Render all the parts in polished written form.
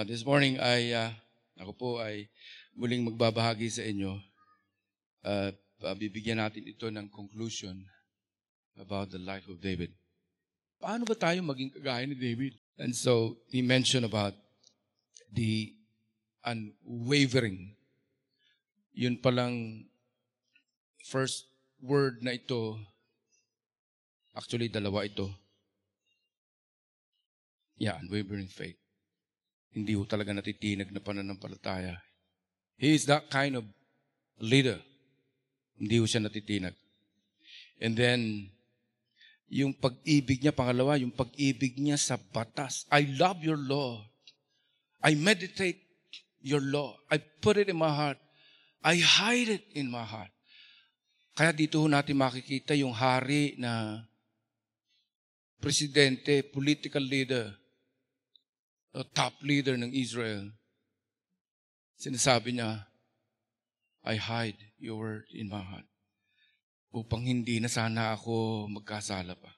This morning ako po ay muling magbabahagi sa inyo at bibigyan natin ito ng conclusion about the life of David. Paano ba tayo maging kagaya ni David? And so, he mentioned about the unwavering. Yun palang first word na ito, actually dalawa ito. Yeah, unwavering faith. Hindi ho talaga natitinag na pananampalataya. He is that kind of leader. Hindi ho siya natitinag. And then, yung pag-ibig niya, pangalawa, yung pag-ibig niya sa batas. I love your law. I meditate your law. I put it in my heart. I hide it in my heart. Kaya dito ho natin makikita yung hari na presidente, political leader, a top leader ng Israel. Sinasabi niya, I hide your word in my heart. Upang hindi na sana ako magkasala pa.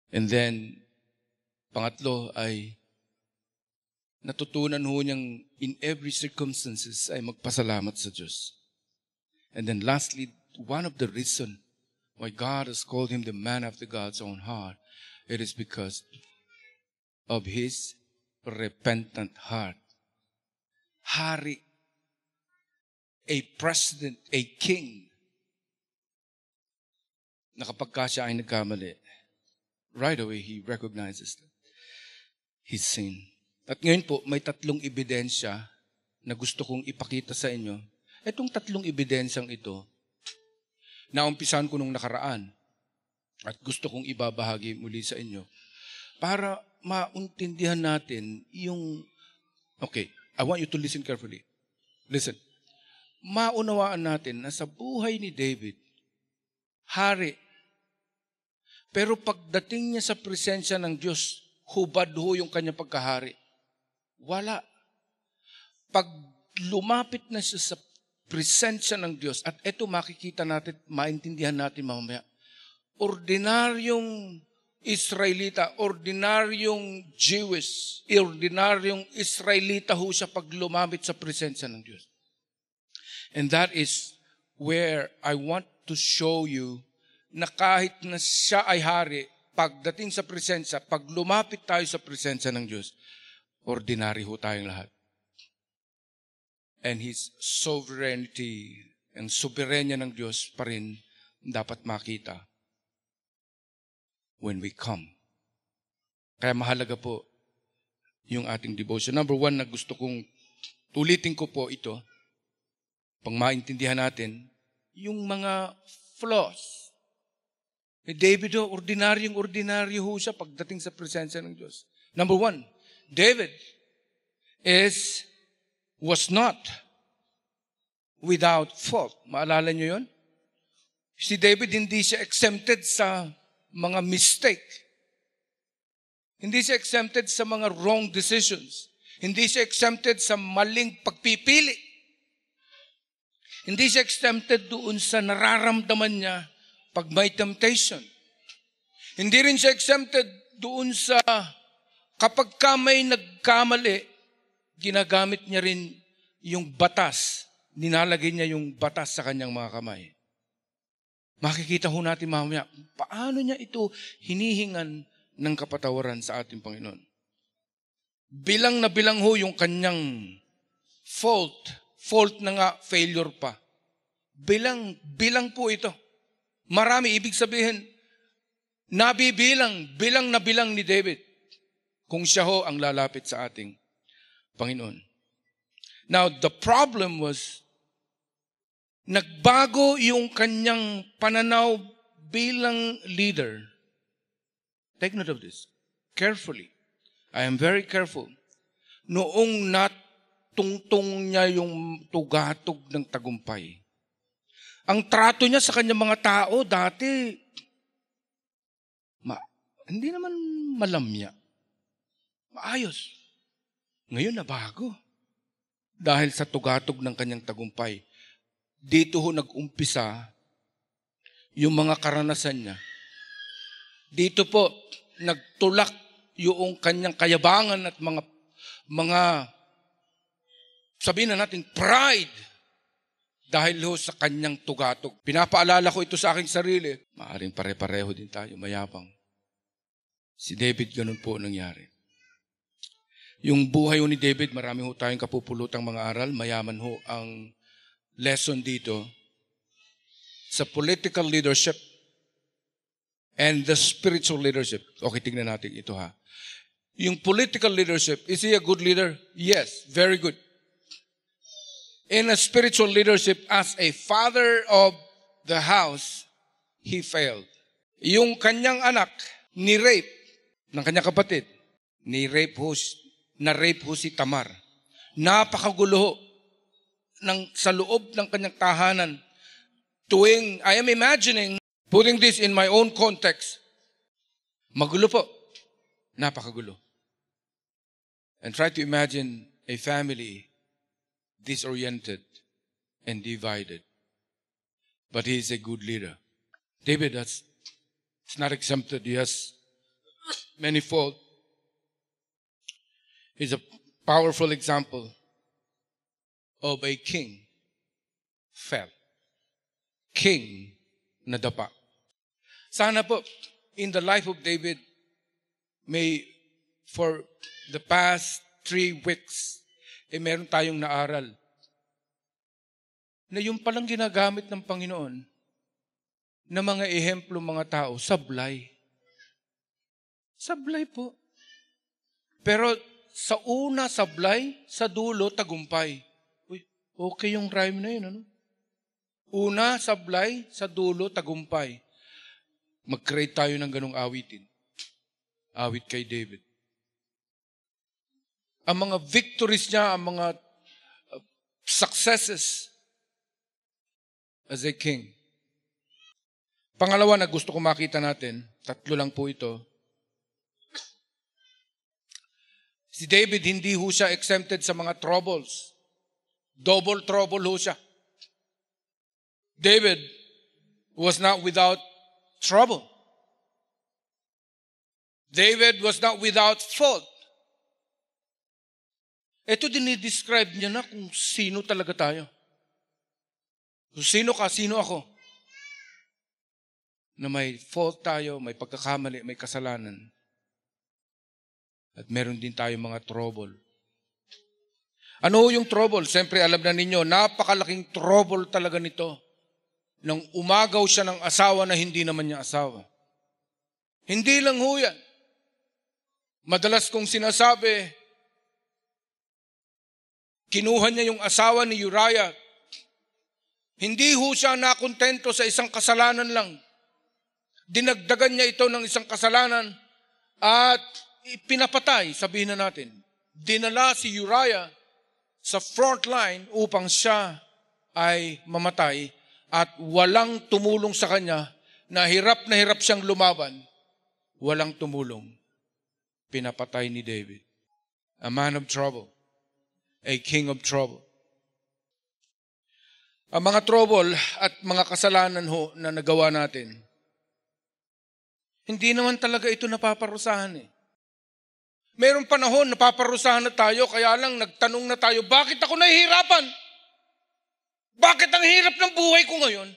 And then, pangatlo ay natutunan ho niyang in every circumstances ay magpasalamat sa Diyos. And then lastly, one of the reason why God has called him the man after God's own heart, it is because of his repentant heart. Hari, a president, a king, na kapag ka siya ay nagkamali, right away he recognizes his sin. At ngayon po, may tatlong ebidensya na gusto kong ipakita sa inyo. Itong tatlong ebidensyang ito, naumpisan ko nung nakaraan at gusto kong ibabahagi muli sa inyo para maintindihan natin yung, okay, I want you to listen carefully. Listen. Maunawaan natin na sa buhay ni David, hari, pero pagdating niya sa presensya ng Diyos, hubad ho yung kanyang pagkahari. Wala. Pag lumapit na siya sa presensya ng Diyos, at ito makikita natin, maintindihan natin mamaya, ordinaryong Israelita, ordinaryong Jewish, ordinaryong Israelita ho siya pag lumapit sa presensya ng Diyos. And that is where I want to show you na kahit na siya ay hari, pagdating sa presensya, pag lumapit tayo sa presensya ng Diyos, ordinary ho tayong lahat. And His sovereignty and soberanya ng Diyos pa rin dapat makita when we come. Kaya mahalaga po yung ating devotion. Number one na gusto kong ulitin ko po ito, pang maintindihan natin, yung mga flaws. David ho, ordinaryo ho siya pagdating sa presensya ng Diyos. Number one, David was not without fault. Maalala niyo yun? Si David hindi siya exempted sa mga mistake. Hindi siya exempted sa mga wrong decisions. Hindi siya exempted sa maling pagpipili. Hindi siya exempted doon sa nararamdaman niya pag may temptation. Hindi rin siya exempted doon sa kapag ka may nagkamali, ginagamit niya rin yung batas. Ninalagay niya yung batas sa kanyang mga kamay. Makikita ho natin mamaya, paano niya ito hinihingan ng kapatawaran sa ating Panginoon. Bilang na bilang ho yung kanyang fault na nga, failure pa. Bilang po ito. Marami, ibig sabihin, bilang na bilang ni David kung siya ho ang lalapit sa ating Panginoon. Now, the problem was, nagbago yung kanyang pananaw bilang leader. Take note of this. Carefully. I am very careful. Noong natungtong niya yung tugatog ng tagumpay. Ang trato niya sa kanyang mga tao dati, hindi naman malamya. Maayos. Ngayon nabago. Dahil sa tugatog ng kanyang tagumpay. Dito ho nag-umpisa yung mga karanasan niya. Dito po nagtulak yung kanyang kayabangan at mga, sabihin na natin, pride dahil ho sa kanyang tugatog. Pinapaalala ko ito sa aking sarili. Maaring pare-pareho din tayo, mayabang. Si David, ganun po nangyari. Yung buhay ho ni David, marami ho tayong kapupulutang mga aral. Mayaman ho ang lesson dito sa political leadership and the spiritual leadership. Okay, tingnan natin ito ha. Yung political leadership, is he a good leader? Yes, very good. In a spiritual leadership, as a father of the house, he failed. Yung kanyang anak, ni-rape ng kanyang kapatid. Na-rape ho si Tamar. Napakagulo sa loob ng kanyang tahanan. I am imagining, putting this in my own context, magulo po. Napakagulo. And try to imagine a family disoriented and divided. But he is a good leader. David, it's not exempted. He has many faults. He's a powerful example of a king fell. King nadapa. Sana po, in the life of David, for the past 3 weeks, meron tayong naaral na yung palang ginagamit ng Panginoon na mga ehemplo mga tao, sablay. Sablay po. Pero sa una sablay, sa dulo tagumpay. Uy, okay yung rhyme na yun, ano? Una sablay, sa dulo tagumpay. Mag-create tayo ng ganong awitin. Awit kay David. Ang mga victories niya, ang mga successes as a king. Pangalawa na gusto ko makita natin, 3 lang po ito. Si David, hindi ho siya exempted sa mga troubles. Double trouble ho siya. David was not without trouble. David was not without fault. Ito dinidescribe niya na kung sino talaga tayo. Kung sino ka, sino ako. Na may fault tayo, may pagkakamali, may kasalanan. At meron din tayo mga trouble. Ano yung trouble? Siyempre alam na ninyo, napakalaking trouble talaga nito. Nang umagaw siya ng asawa na hindi naman niya asawa. Hindi lang ho yan. Madalas kong sinasabi, kinuha niya yung asawa ni Uriah. Hindi ho siya nakontento sa isang kasalanan lang. Dinagdagan niya ito ng isang kasalanan at pinapatay, sabihin na natin. Dinala si Uriah sa front line upang siya ay mamatay at walang tumulong sa kanya, na hirap siyang lumaban. Walang tumulong. Pinapatay ni David. A man of trouble. A king of trouble. Ang mga trouble at mga kasalanan ho na nagawa natin, hindi naman talaga ito napaparusahan eh. Mayroong panahon napaparusahan na tayo, kaya lang nagtanong na tayo, bakit ako nahihirapan? Bakit ang hirap ng buhay ko ngayon?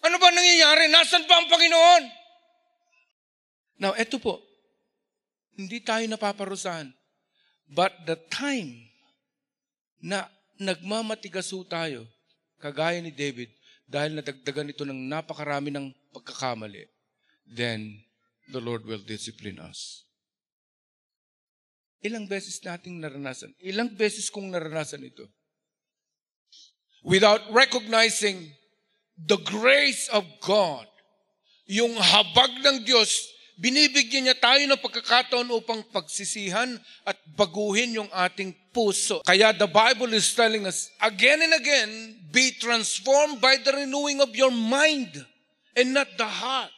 Ano ba nangyayari? Nasaan ba ang Panginoon? Now, eto po, hindi tayo napaparusahan. But the time na nagmamatigaso tayo, kagaya ni David, dahil nadagdagan ito ng napakarami ng pagkakamali, then the Lord will discipline us. Ilang beses nating naranasan? Ilang beses kong naranasan ito? Without recognizing the grace of God, yung habag ng Diyos, binibigyan niya tayo ng pagkakataon upang pagsisihan at baguhin yung ating puso. Kaya the Bible is telling us, again and again, be transformed by the renewing of your mind and not the heart.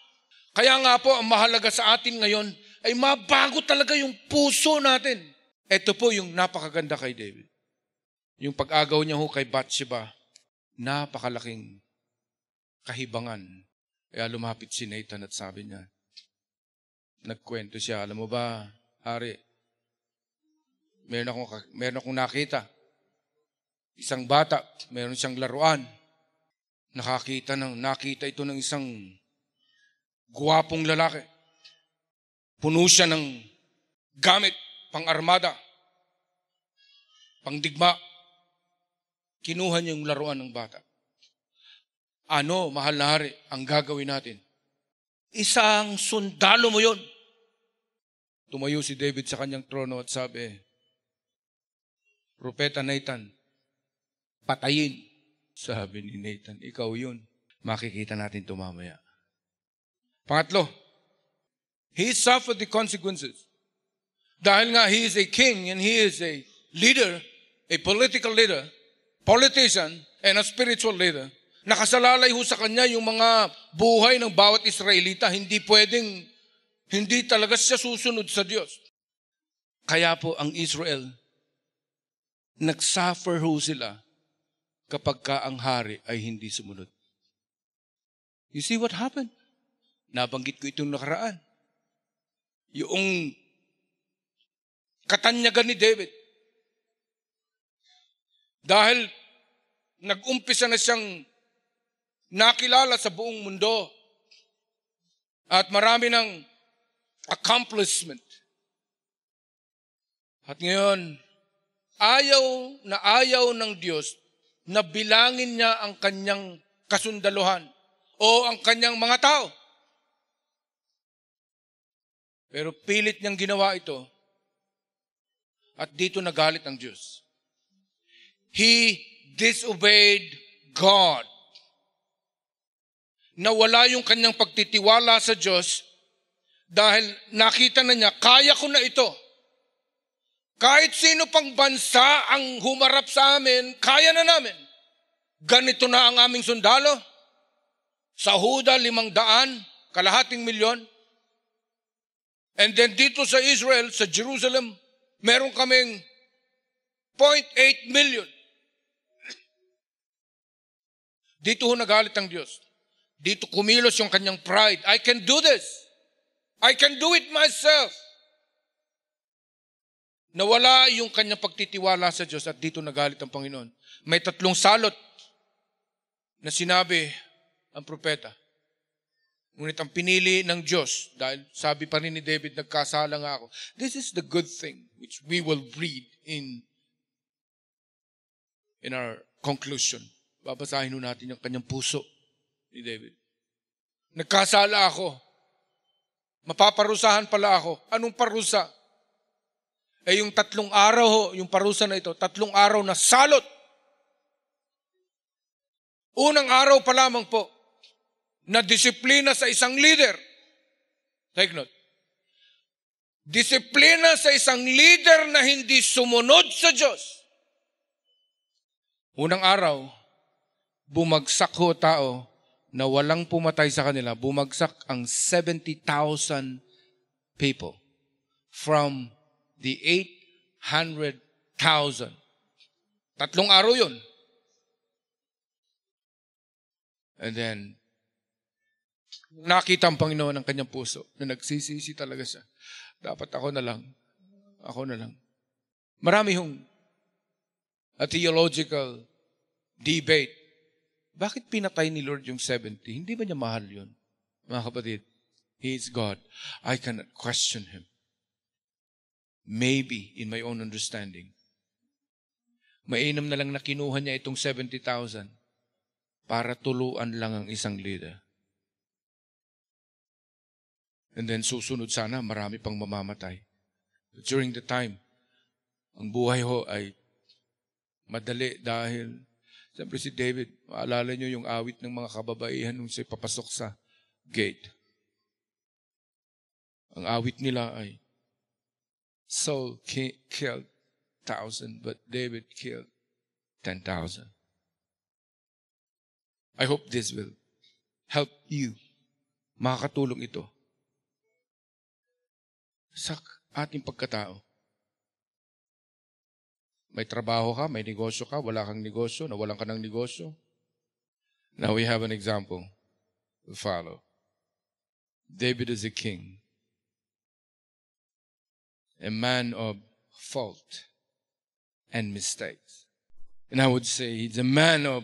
Kaya nga po, ang mahalaga sa atin ngayon ay mabago talaga yung puso natin. Ito po yung napakaganda kay David. Yung pag-agaw niya ho kay Bathsheba, napakalaking kahibangan. Kaya lumapit si Nathan at sabi niya, nagkwento siya, alam mo ba, Hari, Meron akong nakita. Isang bata, meron siyang laruan. Nakita ito ng isang guwapong lalaki. Puno siya ng gamit, pang-armada, pang-digma. Kinuha niya yung laruan ng bata. Ano, mahal na hari, ang gagawin natin? Isang sundalo mo yon. Tumayo si David sa kanyang trono at sabi, Propeta Nathan, patayin. Sabi ni Nathan, ikaw yun. Makikita natin ito mamaya. Pangatlo, he suffered the consequences. Dahil nga he is a king and he is a leader, a political leader, politician, and a spiritual leader. Nakasalalay ho sa kanya yung mga buhay ng bawat Israelita. Hindi talaga siya susunod sa Diyos. Kaya po ang Israel, nagsuffer ho sila kapag ka ang hari ay hindi sumunod. You see what happened? Nabanggit ko itong nakaraan. Yung katanyagan ni David. Dahil nag-umpisa na siyang nakilala sa buong mundo at marami ng accomplishment. At ngayon, ayaw ng Diyos na bilangin niya ang kanyang kasundaluhan o ang kanyang mga tao. Pero pilit niyang ginawa ito at dito nagalit ang Diyos. He disobeyed God. Nawala yung kanyang pagtitiwala sa Diyos dahil nakita na niya, kaya ko na ito. Kahit sino pang bansa ang humarap sa amin, kaya na namin. Ganito na ang aming sundalo. Sa Huda, 500,000, kalahating milyon. And then dito sa Israel, sa Jerusalem, meron kaming 0.8 million. Dito ho nagalit ang Diyos. Dito kumilos yung kanyang pride. I can do this. I can do it myself. Nawala yung kanyang pagtitiwala sa Diyos at dito nagalit ang Panginoon. May 3 salot na sinabi ang propeta. Ngunit ang pinili ng Diyos, dahil sabi pa rin ni David, nagkasala nga ako. This is the good thing which we will read in our conclusion. Babasahin natin yung kanyang puso ni David. Nagkasala ako. Mapaparusahan pala ako. Anong parusa? Yung 3 araw, yung parusa na ito, 3 araw na salot. Unang araw pa lamang po, na disiplina sa isang leader. Take note. Disiplina sa isang leader na hindi sumunod sa Diyos. Unang araw, bumagsak ho tao na walang pumatay sa kanila. Bumagsak ang 70,000 people from the 800,000. 3 araw yun. And then, nakita ang Panginoon ng kanyang puso na nagsisisi talaga siya. Dapat ako na lang. Marami hong a theological debate. Bakit pinatay ni Lord yung 70? Hindi ba niya mahal yun? Mga kapatid, He is God. I cannot question Him. Maybe in my own understanding. Mainam na lang na kinuha niya itong 70,000 para tuluan lang ang isang leader. And then susunod sana, marami pang mamamatay. But during the time, ang buhay ho ay madali dahil, siyempre si David, maalala niyo yung awit ng mga kababaihan nung siya papasok sa gate. Ang awit nila ay, Saul killed 1,000, but David killed 10,000. I hope this will help you. Makakatulong ito sa ating pagkatao. May trabaho ka, may negosyo ka, wala kang negosyo, nawalan ka ng negosyo. Now we have an example to follow. David is a king. A man of fault. and mistakes. And I would say he's a man of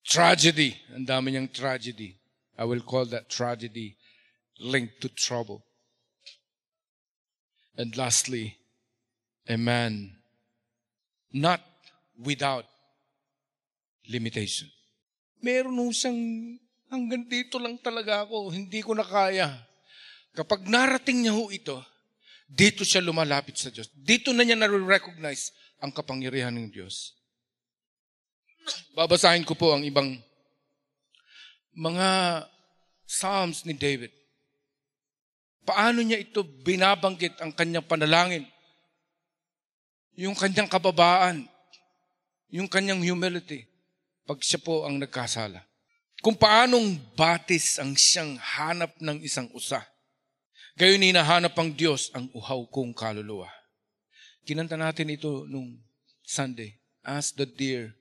tragedy. Ang dami niyang tragedy. I will call that tragedy linked to trouble. And lastly, a man not without limitation. Meron nung siyang hanggang dito lang talaga ako, hindi ko na kaya. Kapag narating niya ho ito, dito siya lumalapit sa Diyos. Dito na niya na-recognize ang kapangyarihan ng Diyos. Babasahin ko po ang ibang mga Psalms ni David. Paano niya ito binabanggit ang kanyang panalangin? Yung kanyang kababaan, yung kanyang humility, pag siya po ang nagkasala. Kung paanong batis ang siyang hanap ng isang usa. Gayon hinahanap ang Diyos ang uhaw kong kaluluwa. Kinanta natin ito nung Sunday. As the deer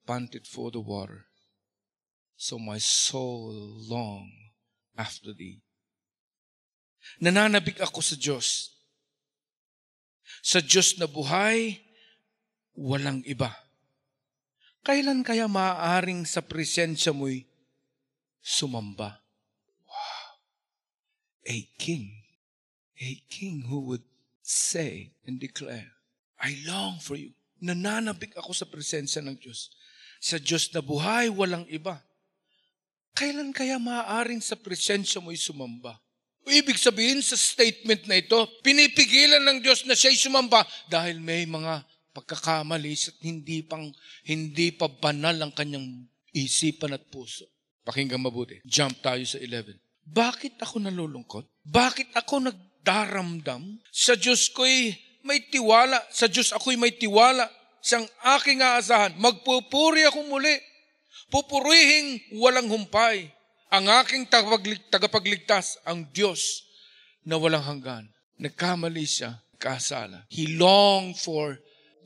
panted for the water, so my soul long after thee. Nananabik ako sa Diyos. Sa Diyos na buhay, walang iba. Kailan kaya maaaring sa presensya mo'y sumamba? Wow! A king who would say and declare, I long for you. Nananabik ako sa presensya ng Diyos. Sa Diyos na buhay, walang iba. Kailan kaya maaaring sa presensya mo'y sumamba? Ibig sabihin sa statement na ito, pinipigilan ng Diyos na siya'y sumamba dahil may mga pagkakamali at hindi pa banal ang kanyang isipan at puso. Pakinggan mabuti. Jump tayo sa 11. Bakit ako nalulungkot? Bakit ako nagdaramdam? Sa Diyos ko'y may tiwala. Sa Diyos ako'y may tiwala. Siyang aking aasahan. Magpupuri ako muli. Pupurihin walang humpay. Ang aking tagapagligtas, ang Diyos na walang hanggan. Nagkamali siya, kasala. He longed for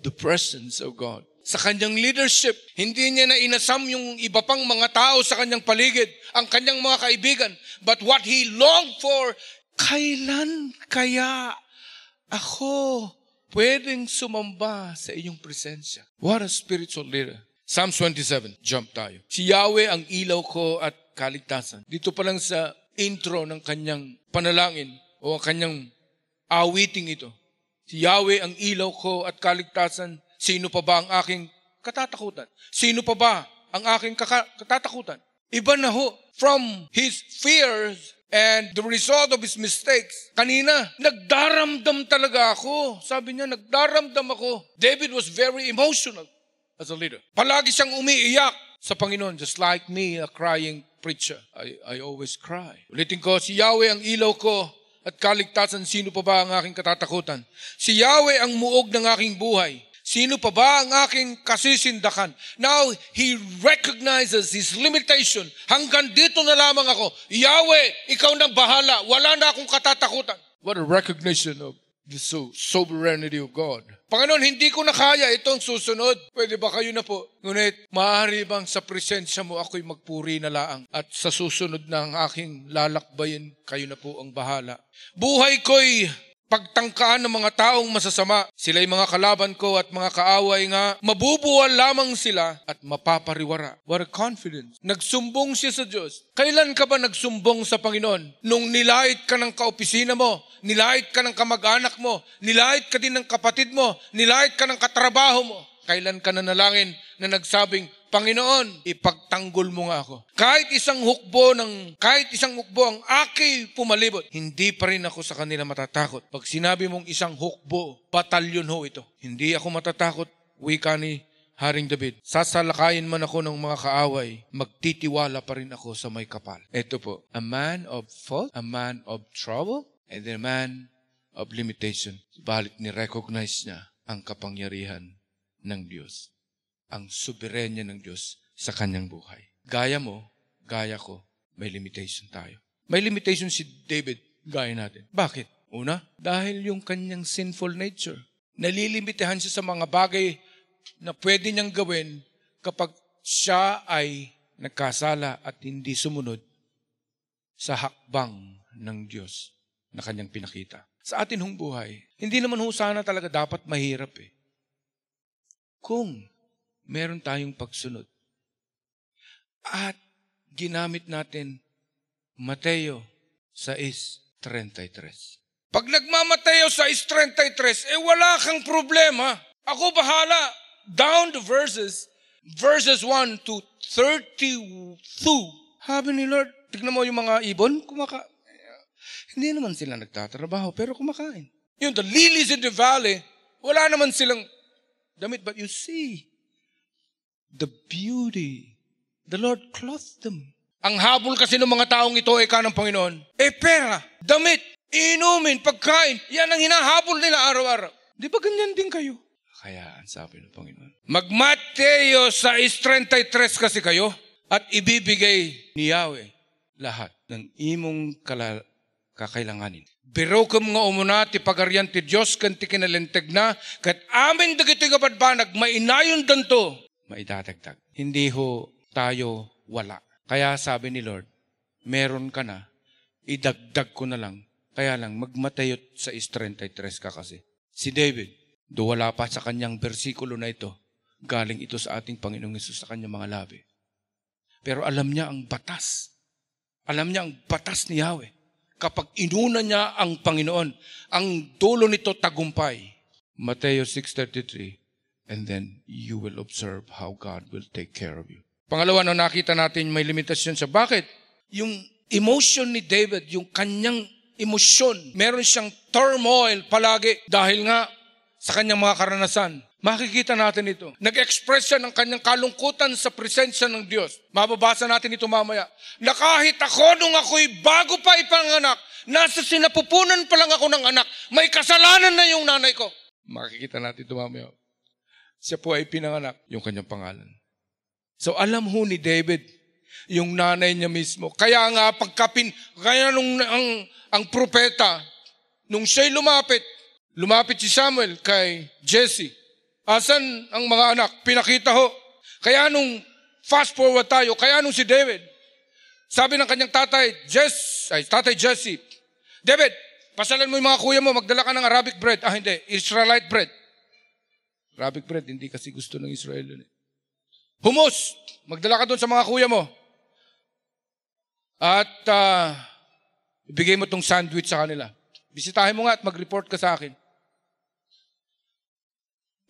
the presence of God. Sa kanyang leadership, hindi niya na inasam yung iba pang mga tao sa kanyang paligid, ang kanyang mga kaibigan. But what he longed for, kailan kaya ako pwedeng sumamba sa iyong presensya? What a spiritual leader. Psalm 27, jump tayo. Si Yahweh ang ilaw ko at kaligtasan. Dito pa lang sa intro ng kanyang panalangin o ang kanyang awiting ito. Si Yahweh ang ilaw ko at kaligtasan. Sino pa ba ang aking katatakutan? Sino pa ba ang aking katatakutan? Iba na ho. From his fears and the result of his mistakes. Kanina, nagdaramdam talaga ako. Sabi niya, nagdaramdam ako. David was very emotional as a leader. Palagi siyang umiiyak sa Panginoon. Just like me, a crying preacher. I always cry. Ulitin ko, si Yahweh ang ilaw ko at kaligtasan. Sino pa ba ang aking katatakutan? Si Yahweh ang muog ng aking buhay. Sino pa ba ang aking kasisindakan? Now, he recognizes his limitation. Hanggang dito na lamang ako. Yahweh, ikaw nang bahala. Wala na akong katatakutan. What a recognition of the sovereignty of God. Panginoon, hindi ko na kaya itong susunod. Pwede ba kayo na po? Ngunit, maaari bang sa presensya mo ako'y magpuri na laang at sa susunod na ang aking lalakbayin, kayo na po ang bahala. Buhay ko'y pagtangkaan ng mga taong masasama. Sila'y mga kalaban ko at mga kaaway nga, mabubuwal lamang sila at mapapariwara. What a confidence. Nagsumbong siya sa Diyos. Kailan ka ba nagsumbong sa Panginoon? Nung nilait ka ng kaopisina mo, nilait ka ng kamag-anak mo, nilait ka din ng kapatid mo, nilait ka ng katrabaho mo. Kailan ka nanalangin na nagsabing, Panginoon, ipagtanggol mo nga ako. Kahit isang hukbo ang aki pumalibot, hindi pa rin ako sa kanila matatakot. Pag sinabi mong isang hukbo, batalyon ho ito. Hindi ako matatakot, wika ni Haring David. Sasalakayin man ako ng mga kaaway, magtitiwala pa rin ako sa may kapal. Ito po, a man of fault, a man of trouble, and a man of limitation. Balit ni-recognize niya ang kapangyarihan ng Diyos. Ang soberenya ng Diyos sa kanyang buhay. Gaya mo, gaya ko, may limitation tayo. May limitation si David, gaya natin. Bakit? Una, dahil yung kanyang sinful nature. Nalilimitahan siya sa mga bagay na pwede niyang gawin kapag siya ay nagkasala at hindi sumunod sa hakbang ng Diyos na kanyang pinakita. Sa atin hong buhay, hindi naman ho sana talaga dapat mahirap eh. kung meron tayong pagsunod at ginamit natin Mateo 6:33. Pag nagmamateo 6:33, wala kang problema. Ako bahala. Down to verses 1 to 32. Sabi ni Lord, tignan mo yung mga ibon, hindi naman sila nagtatrabaho, pero kumakain. Yung the lilies in the valley, wala naman silang damit, but you see the beauty. The Lord clothed them. Ang habol kasi ng mga taong ito ay kanang Panginoon. Pera, damit, inumin, pagkain. Yan ang hinahabol nila araw-araw. Di ba ganyan din kayo? Kaya ang sabi ng Panginoon, Mag-Mateo 6:33 kasi kayo at ibibigay ni Yahweh lahat ng imong kakailanganin. Pero kung nga umuna ti pagarian ti Diyos kanti kinalinteg na kat amin dagito'y kapadbanag mainayon danto maidadagdag. Hindi ho tayo wala. Kaya sabi ni Lord, meron ka na, idagdag ko na lang. Kaya lang, mag-Mateo 6:33 ka kasi. Si David, do wala pa sa kanyang bersikulo na ito, galing ito sa ating Panginoong Hesus sa kanyang mga labi. Pero alam niya ang batas. Alam niya ang batas ni Yahweh. Kapag inuna niya ang Panginoon, ang dulo nito tagumpay. Mateo 6:33, and then you will observe how God will take care of you. Pangalawa, nakita natin may limitasyon siya. Bakit? Yung emotion ni David, yung kanyang emosyon, meron siyang turmoil palagi dahil nga sa kanyang mga karanasan. Makikita natin ito. Nag-express siya ng kanyang kalungkutan sa presensya ng Diyos. Mababasa natin ito mamaya. Na kahit ako nung ako'y bago pa ipanganak, nasa sinapupunan pa lang ako ng anak, may kasalanan na yung nanay ko. Makikita natin ito mamaya. Siya po ay pinanganak, yung kanyang pangalan. So alam ho ni David, yung nanay niya mismo. Kaya nga kaya nung ang propeta, nung siya'y lumapit si Samuel kay Jesse. Asan ang mga anak? Pinakita ho. Kaya nung fast forward tayo, kaya nung si David, sabi ng kanyang tatay Jesse, David, pasalan mo yung mga kuya mo, magdala ka ng Arabic bread. Hindi, Israelite bread. Arabic bread, hindi kasi gusto ng Israel yun. Humus, magdala ka doon sa mga kuya mo. At ibigay mo tong sandwich sa kanila. Bisitahin mo nga at mag-report ka sa akin.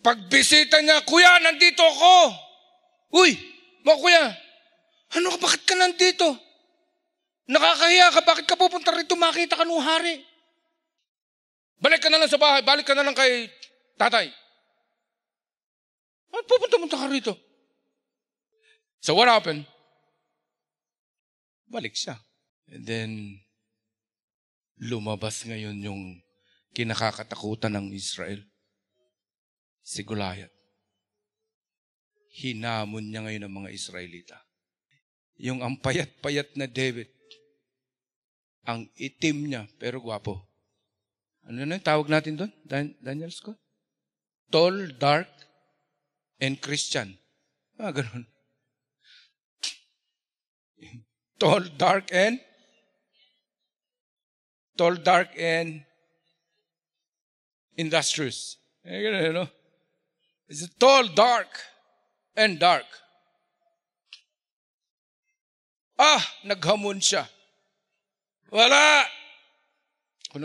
Pagbisita niya, kuya, nandito ako. Uy, mga kuya, bakit ka nandito? Nakakahiya ka, bakit ka pupunta rito makita ka nung hari? Balik ka na lang sa bahay, balik ka na lang kay tatay. Pupunta ka rito. So what happened? Balik siya. And then, lumabas ngayon yung kinakakatakutan ng Israel. Si Goliath. Hinamon niya ngayon ang mga Israelita. Yung ang payat-payat na David, ang itim niya, pero gwapo. Ano na yung tawag natin doon? Daniel Scott? Tall, dark, and Christian. Ganun. Tall, dark, and industrious. Ganun, no? It's tall, dark, and dark. Naghamon siya. Wala.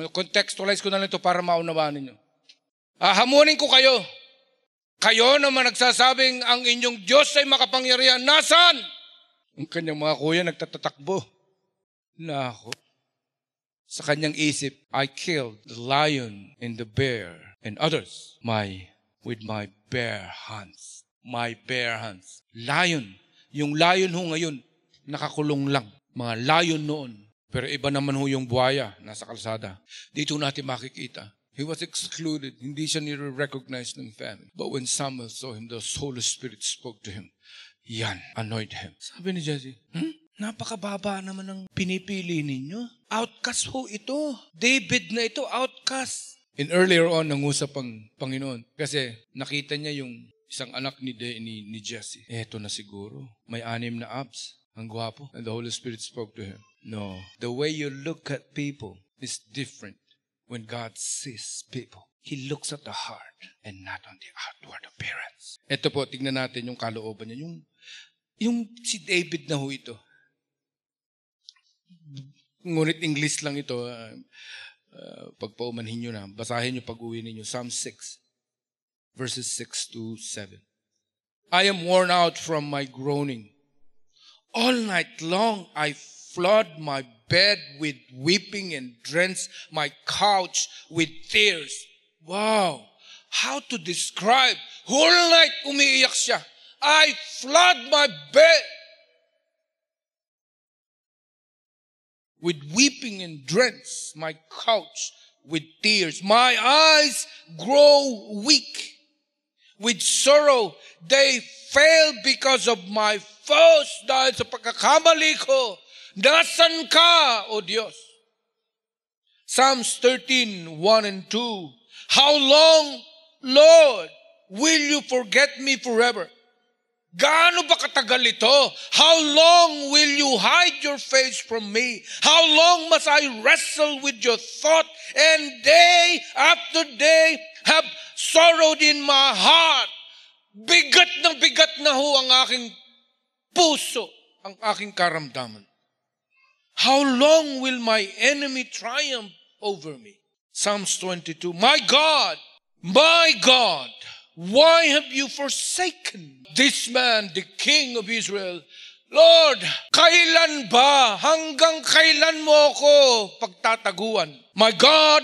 Contextualize ko na lang ito para maunawaan ninyo. Hamunin ko kayo. Kayo naman nagsasabing ang inyong Diyos ay makapangyarihan. Nasaan? Ang kanyang mga kuya nagtatatakbo. Nako. Sa kanyang isip, I killed the lion and the bear and others with my bare hands. My bare hands. Lion. Yung lion ho ngayon, nakakulong lang. Mga lion noon. Pero iba naman ho yung buhaya, nasa kalsada. Dito natin makikita. He was excluded. Hindi siya nire-recognize ng family. But when Samuel saw him, the Holy Spirit spoke to him. Yan, anoint him. Sabi ni Jesse, napakababa naman ng pinipili ninyo. Outcast ho ito. David na ito, outcast. And earlier on, nangusap ang Panginoon. Kasi nakita niya yung isang anak ni Jesse. Eto na siguro. May 6 na abs. Ang gwapo. And the Holy Spirit spoke to him. No. The way you look at people is different when God sees people. He looks at the heart. and not on the outward appearance. Ito po, tingnan natin yung kalooban niya. Yung si David na ho ito. Ngunit English lang ito. Pagpaumanhin nyo na, basahin nyo pag-uwi ninyo. Psalm 6, verses 6 to 7. I am worn out from my groaning. All night long I flood my bed with weeping and drench my couch with tears. Wow! How to describe? Whole night umiiyak siya. I flood my bed with weeping and drench my couch with tears. My eyes grow weak. With sorrow, they fail because of my foes. Dahil sa pagkakamali ko, nasan ka, O Diyos? Psalms 13, 1 and 2. How long, Lord, will you forget me forever? Gaano ba katagal ito? How long will you hide your face from me? How long must I wrestle with your thought? And day after day have sorrowed in my heart. Bigat na ho ang aking puso, ang aking karamdaman. How long will my enemy triumph over me? Psalms 22. My God, why have you forsaken this man, the King of Israel? Lord, kailan ba? Hanggang kailan mo ako pagtataguan? My God,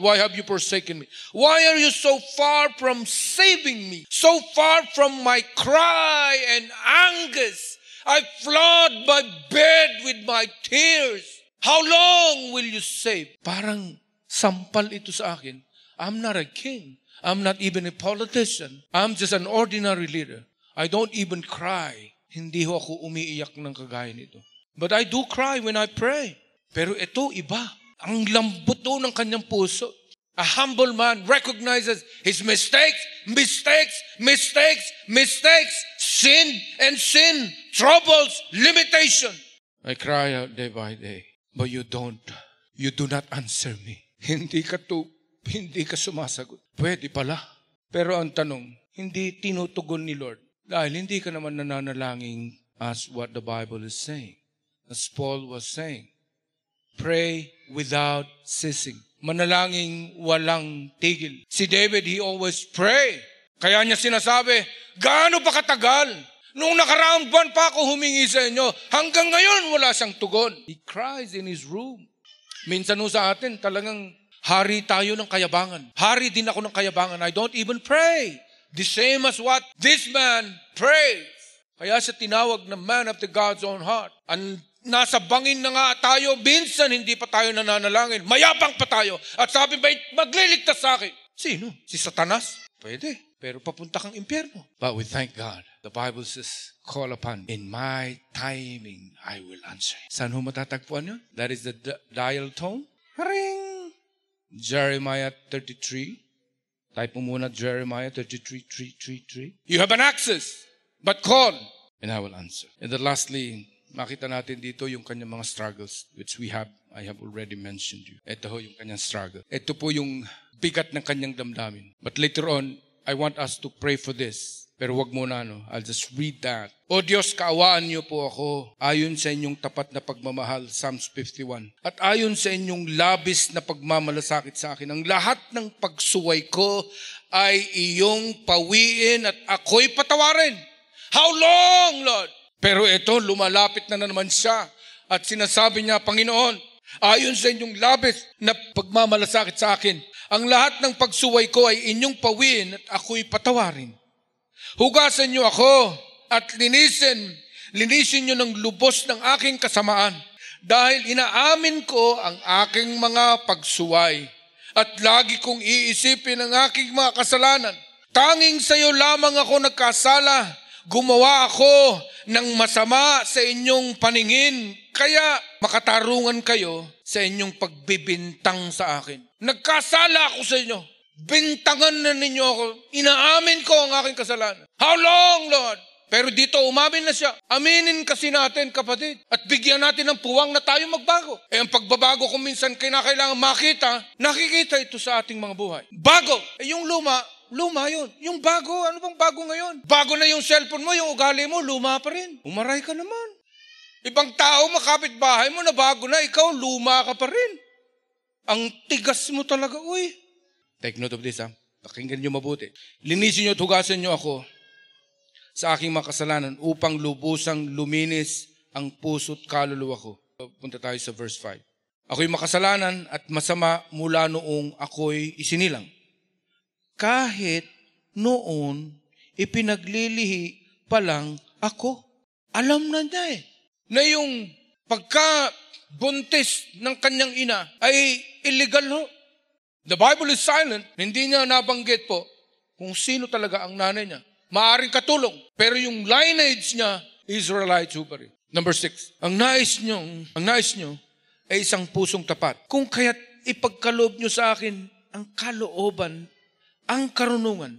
why have you forsaken me? Why are you so far from saving me? So far from my cry and anguish? I flood my bed with my tears. How long will you save? Parang sampal ito sa akin. I'm not a king. I'm not even a politician. I'm just an ordinary leader. I don't even cry. Hindi ho ako umiiyak ng kagaya nito. But I do cry when I pray. Pero ito iba. Ang lambot do ng kanyang puso. A humble man recognizes his mistakes, sin and sin, troubles, limitation. I cry out day by day, but you do not answer me. Hindi ka sumasagot. Pwede pala. Pero ang tanong, hindi tinutugon ni Lord. Dahil hindi ka naman nananalangin as what the Bible is saying. As Paul was saying, pray without ceasing. Manalangin walang tigil. Si David, he always pray. Kaya niya sinasabi, gaano pa katagal? Nung nakaraang buwan pa ako humingi sa inyo, hanggang ngayon wala siyang tugon. He cries in his room. Minsan sa atin, talagang hari tayo ng kayabangan. Hari din ako ng kayabangan. I don't even pray. The same as what this man prays. Kaya siya tinawag na man after God's own heart. Nasa bangin na nga tayo, minsan hindi pa tayo nananalangin. Mayabang pa tayo. At sabi ba, magliligtas sa akin. Sino? Si Satanas? Pwede. Pero papunta kang impyerno. But we thank God. The Bible says, call upon. In my timing, I will answer. Saan ho matatagpuan yun? That is the dial tone. Ring! Jeremiah 33. Type mo muna Jeremiah 33:3. You have an access, but call, and I will answer. And then lastly, makita natin dito yung kanyang mga struggles, which I have already mentioned you. Ito ho yung kanyang struggle. Ito po yung bigat ng kanyang damdamin. But later on, I want us to pray for this. Pero wag muna, I'll just read that. O Diyos, kaawaan niyo po ako ayon sa inyong tapat na pagmamahal, Psalms 51. At ayon sa inyong labis na pagmamalasakit sa akin, ang lahat ng pagsuway ko ay iyong pawiin at ako'y patawarin. How long, Lord? Pero ito, lumalapit na naman siya at sinasabi niya, Panginoon, ayon sa inyong labis na pagmamalasakit sa akin, ang lahat ng pagsuway ko ay inyong pawiin at ako'y patawarin. Hugasan niyo ako at linisin niyo ng lubos ng aking kasamaan dahil inaamin ko ang aking mga pagsuway at lagi kong iisipin ang aking mga kasalanan. Tanging sa iyo lamang ako nagkasala, gumawa ako ng masama sa inyong paningin, kaya makatarungan kayo sa inyong pagbibintang sa akin. Nagkasala ako sa inyo. Bintangan na ninyo ako. Inaamin ko ang aking kasalanan. How long, Lord? Pero dito umamin na siya. Aminin kasi natin, kapatid. At bigyan natin ng puwang na tayo magbago. Ang pagbabago kung minsan kinakailangan makita, nakikita ito sa ating mga buhay. Bago. Yung luma, luma yun. Yung bago, ano bang bago ngayon? Bago na yung cellphone mo, yung ugali mo, luma pa rin. Umaray ka naman. Ibang tao, makapit bahay mo na bago na, ikaw, luma ka pa rin. Ang tigas mo talaga, uy. Take note of this, ha. Pakinggan nyo mabuti. Linisin nyo at hugasan nyo ako sa aking mga kasalanan upang lubusang luminis ang puso't kaluluwa ko. Punta tayo sa verse 5. Ako'y makasalanan at masama mula noong ako'y isinilang. Kahit noon, ipinaglilihi pa lang ako. Alam na niya na yung pagkabuntis ng kanyang ina ay illegal ho. The Bible is silent. Hindi niya nabanggit po kung sino talaga ang nanay niya. Maaring katulong. Pero yung lineage niya, Israelite pa rin. Number 6. Ang nais nyo ay isang pusong tapat. Kung kaya't ipagkaloob nyo sa akin ang kalooban, ang karunungan.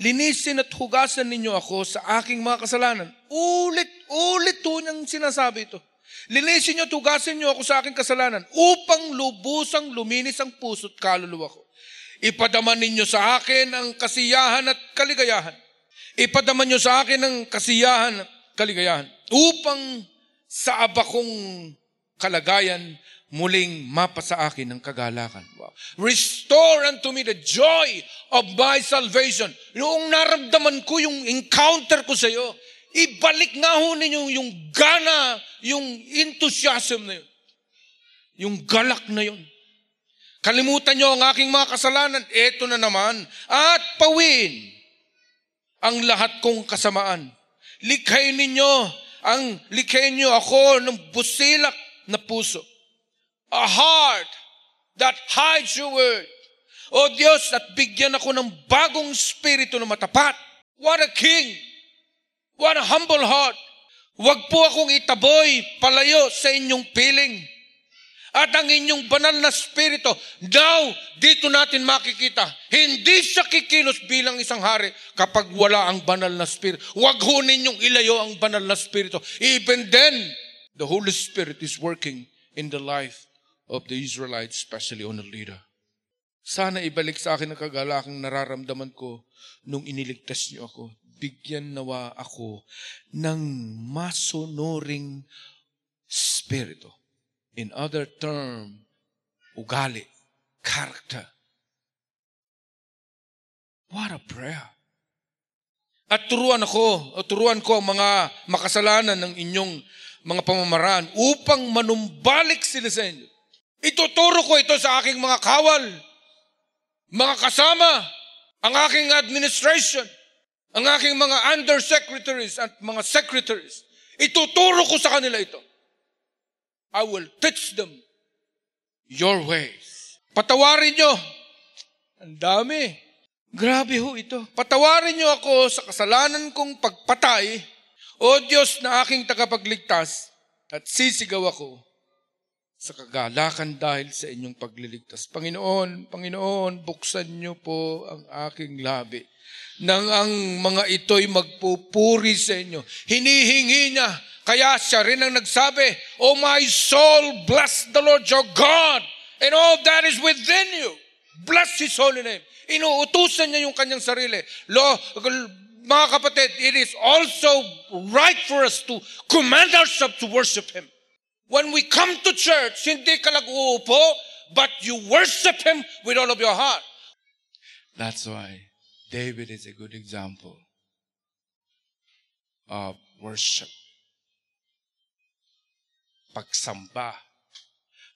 Linisin at hugasan ninyo ako sa aking mga kasalanan. Ulit po niyang sinasabi ito. Linisin nyo at hugasin nyo ako sa aking kasalanan upang lubusang luminis ang puso't kaluluwa ko. Ipadaman ninyo sa akin ang kasiyahan at kaligayahan. Ipadaman nyo sa akin ang kasiyahan at kaligayahan upang sa abakong kalagayan muling mapasa akin ng kagalakan. Wow. Restore unto me the joy of my salvation. Noong naramdaman ko yung encounter ko sa iyo, ibalik nga ho ninyo yung gana, yung enthusiasm na yun. Yung galak na yun. Kalimutan nyo ang aking mga kasalanan, eto na naman, at pawiin ang lahat kong kasamaan. Likhain nyo ako ng busilak na puso. A heart that hides your word. O Diyos, at bigyan ako ng bagong spirito na matapat. What a king! What a humble heart! Huwag po akong itaboy palayo sa inyong piling. At ang inyong banal na spirito, now, dito natin makikita, hindi siya kikilos bilang isang hari kapag wala ang banal na spirito. Huwag ho ninyong ilayo ang banal na spirito. Even then, the Holy Spirit is working in the life of the Israelites, especially on the leader. Sana ibalik sa akin ang kagalakang nararamdaman ko nung iniligtas niyo ako. Bigyan nawa ako ng masunuring spirito. In other term, ugali, character. What a prayer. At turuan ko ang mga makasalanan ng inyong mga pamamaraan upang manumbalik sila sa inyo. Ituturo ko ito sa aking mga kawal, mga kasama, ang aking administration, ang aking mga undersecretaries at mga secretaries. Ituturo ko sa kanila ito. I will teach them your ways. Patawarin nyo. Ang dami. Grabe ho ito. Patawarin nyo ako sa kasalanan kong pagpatay. O Diyos na aking tagapagligtas, at sisigaw ako sa kagalakan dahil sa inyong pagliligtas. Panginoon, buksan nyo po ang aking labi nang ang mga ito'y magpupuri sa inyo. Hinihingi niya. Kaya siya rin ang nagsabi, O my soul, bless the Lord your God, and all that is within you. Bless His holy name. Inuutusan niya yung kanyang sarili. Mga kapatid, it is also right for us to command ourselves to worship Him. When we come to church, hindi ka nag-uupo, but you worship Him with all of your heart. That's why David is a good example of worship. Pagsamba.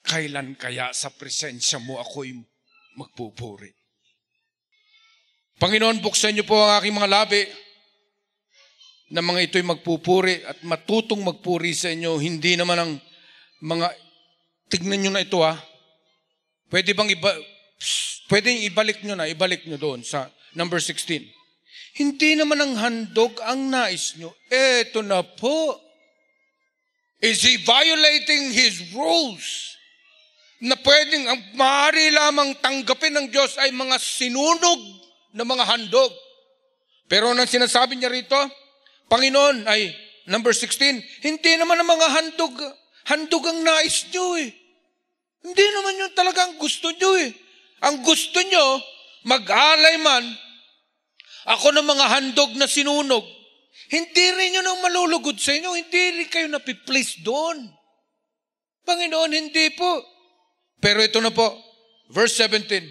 Kailan kaya sa presensya mo ako'y magpupuri? Panginoon, buksan niyo po ang aking mga labi na mga ito'y magpupuri at matutong magpuri sa inyo. Hindi naman ang mga, tignan nyo na ito ha. Pwedeng ibalik nyo doon sa number 16. Hindi naman ang handog ang nais nyo. Eto na po. Is he violating His rules? Na pwedeng, ang maaari lamang tanggapin ng Diyos ay mga sinunog na mga handog. Pero nang sinasabi niya rito, Panginoon, ay number 16, hindi naman ang mga handog ang nais nyo eh. Hindi naman yun talaga ang gusto nyo eh. Ang gusto nyo, mag-alay man Ako ng mga handog na sinunog. Hindi rin yun ang malulugod sa inyo. Hindi rin kayo napiplace doon. Panginoon, hindi po. Pero ito na po, verse 17.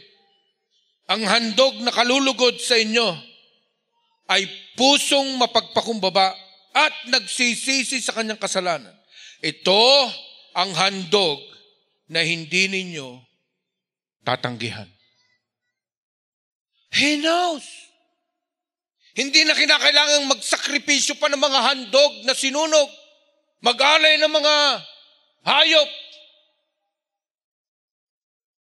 Ang handog na kalulugod sa inyo ay pusong mapagpakumbaba at nagsisisi sa kanyang kasalanan. Ito ang handog na hindi ninyo tatanggihan. He knows. Hindi na kinakailangang magsakripisyo pa ng mga handog na sinunog. Mag-alay ng mga hayop.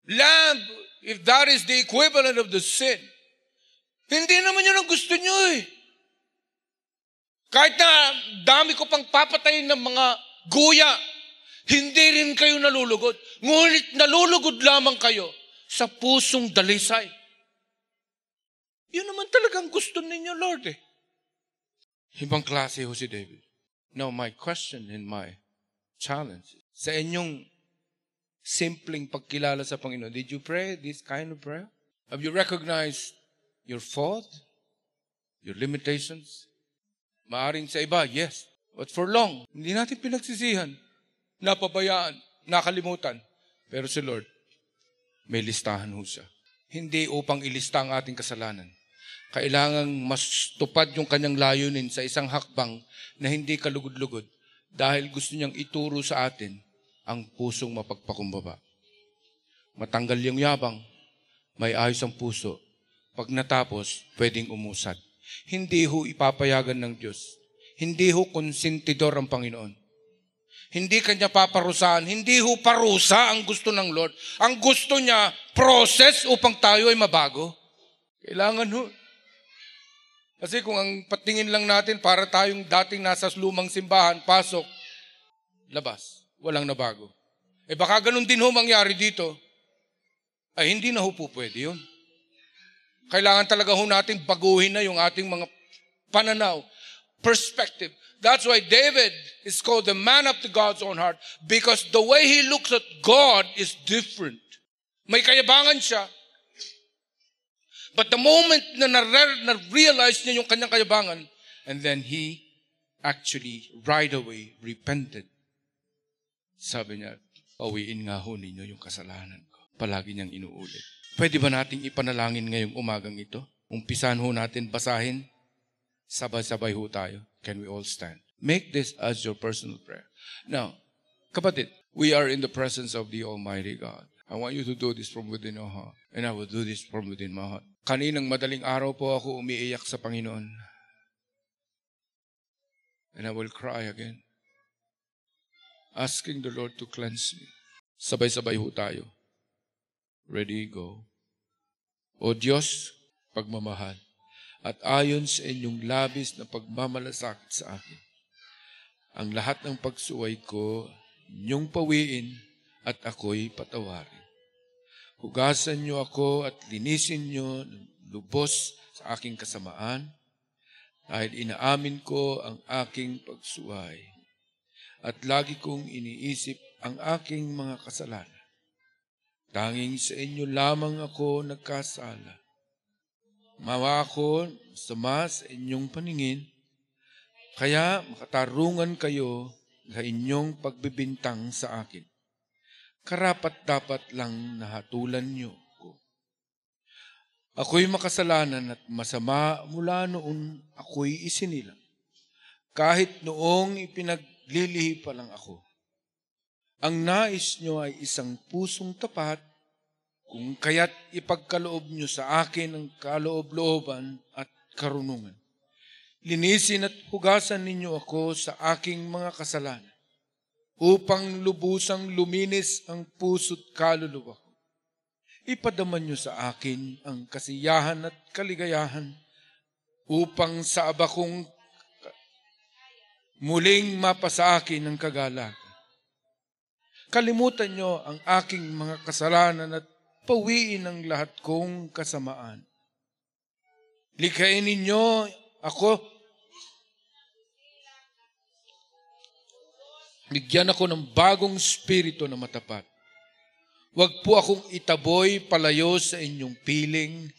Lamb, if that is the equivalent of the sin. Hindi naman yun ang gusto nyo eh. Kahit na dami ko pang papatayin ng mga guya, hindi rin kayo nalulugod. Ngunit nalulugod lamang kayo sa pusong dalisay. Yun naman talagang gusto ninyo, Lord eh. Ibang klase ho si David. Now, my question and my challenge, sa inyong simpleng pagkilala sa Panginoon, did you pray this kind of prayer? Have you recognized your fault? Your limitations? Maaring sa iba, yes. But for long, hindi natin pinagsisihan. Napabayaan, nakalimutan. Pero si Lord, may listahan ho siya. Hindi upang ilista ang ating kasalanan. Kailangang mas tupad yung kanyang layunin sa isang hakbang na hindi kalugod-lugod dahil gusto niyang ituro sa atin ang pusong mapagpakumbaba. Matanggal yung yabang, may ayos ang puso. Pag natapos, pwedeng umusad. Hindi ho ipapayagan ng Diyos. Hindi ho konsentidor ang Panginoon. Hindi kanya paparusahan. Hindi ho parusa ang gusto ng Lord. Ang gusto niya, process upang tayo ay mabago. Kailangan ho. Kasi kung ang patingin lang natin para tayong dating nasa lumang simbahan, pasok, labas, walang nabago. Baka ganun din ho mangyari dito. Ay hindi na ho po pwede yun. Kailangan talaga ho natin baguhin na yung ating mga pananaw, perspective. That's why David is called the man after God's own heart because the way he looks at God is different. May kayabangan siya. But the moment na na-realize niya yung kanyang kayabangan, and then he actually right away repented. Sabi niya, pawiin nga ho ninyo yung kasalanan ko. Palagi niyang inuulit. Pwede ba nating ipanalangin ngayong umagang ito? Umpisan ho natin basahin. Sabay-sabay ho tayo. Can we all stand? Make this as your personal prayer. Now, kapatid, we are in the presence of the Almighty God. I want you to do this from within your heart. And I will do this from within my heart. Kaninang madaling araw po ako umiiyak sa Panginoon. And I will cry again. Asking the Lord to cleanse me. Sabay-sabay ho tayo. Ready, go. O Diyos, pagmamahal, at ayon sa inyong labis na pagmamalasakit sa akin, ang lahat ng pagsuway ko, inyong pawiin at ako'y patawarin. Hugasan niyo ako at linisin niyo ng lubos sa aking kasamaan dahil inaamin ko ang aking pagsuway at lagi kong iniisip ang aking mga kasalanan. Tanging sa inyo lamang ako nagkasala. Mawa ako masama sa inyong paningin, kaya makatarungan kayo sa inyong pagbibintang sa akin. Karapat-dapat lang nahatulan niyo ko. Ako'y makasalanan at masama mula noon ako'y isinilang. Kahit noong ipinaglilihi pa lang ako. Ang nais niyo ay isang pusong tapat, kung kaya't ipagkaloob niyo sa akin ang kaloob-looban at karunungan. Linisin at hugasan ninyo ako sa aking mga kasalanan, upang lubusang luminis ang puso't kaluluwa ko. Ipadaman niyo sa akin ang kasiyahan at kaligayahan, upang sa aba kong muling mapasa akin ang kagalakan. Kalimutan niyo ang aking mga kasalanan at pawiin ang lahat kong kasamaan. Likhain ninyo ako. Bigyan ako ng bagong spirito na matapat. Huwag po akong itaboy palayo sa inyong piling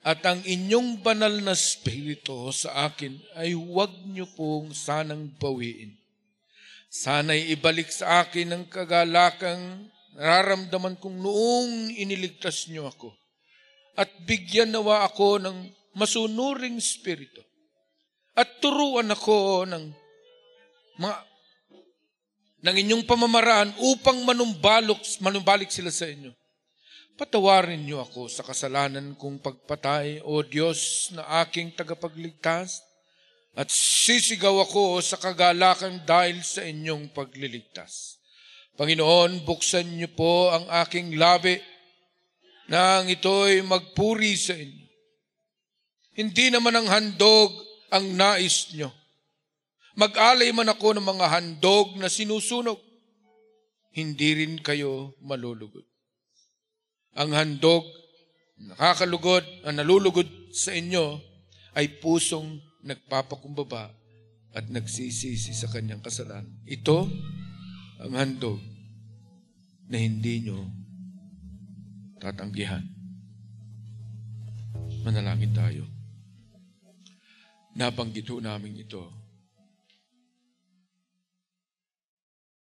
at ang inyong banal na spirito sa akin ay huwag niyo pong sanang bawiin. Sana'y ibalik sa akin ang kagalakang nararamdaman kong noong iniligtas niyo ako. At bigyan nawa ako ng masunuring spirito. At turuan ako ng inyong pamamaraan upang manumbalik sila sa inyo. Patawarin niyo ako sa kasalanan kong pagpatay, O Diyos na aking tagapagligtas, at sisigaw ako sa kagalakan dahil sa inyong pagliligtas. Panginoon, buksan niyo po ang aking labi nang ito'y magpuri sa inyo. Hindi naman ang handog ang nais niyo. Mag-alay man ako ng mga handog na sinusunog, hindi rin kayo malulugod. Ang handog, nakakalugod, ang nalulugod sa inyo ay pusong nagpapakumbaba at nagsisisi sa kanyang kasalanan. Ito ang handog na hindi nyo tatanggihan. Manalangin tayo. Nabanggit ho namin ito